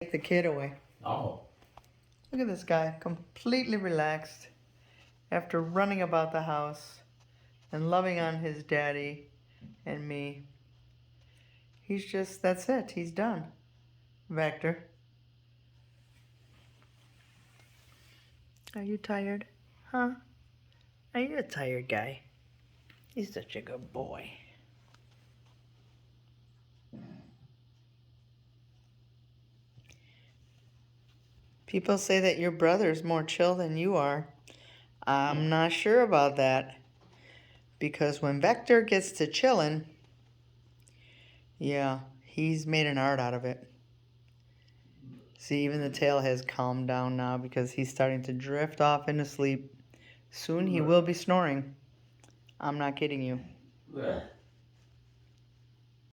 Take the kid away. Oh. Look at this guy, completely relaxed after running about the house and loving on his daddy and me. He's just, that's it, he's done. Wächter. Are you tired? Huh? Are you a tired guy? He's such a good boy. People say that your brother's more chill than you are. I'm not sure about that. Because when Wächter gets to chillin', yeah, he's made an art out of it. See, even the tail has calmed down now because he's starting to drift off into sleep. Soon he will be snoring. I'm not kidding you.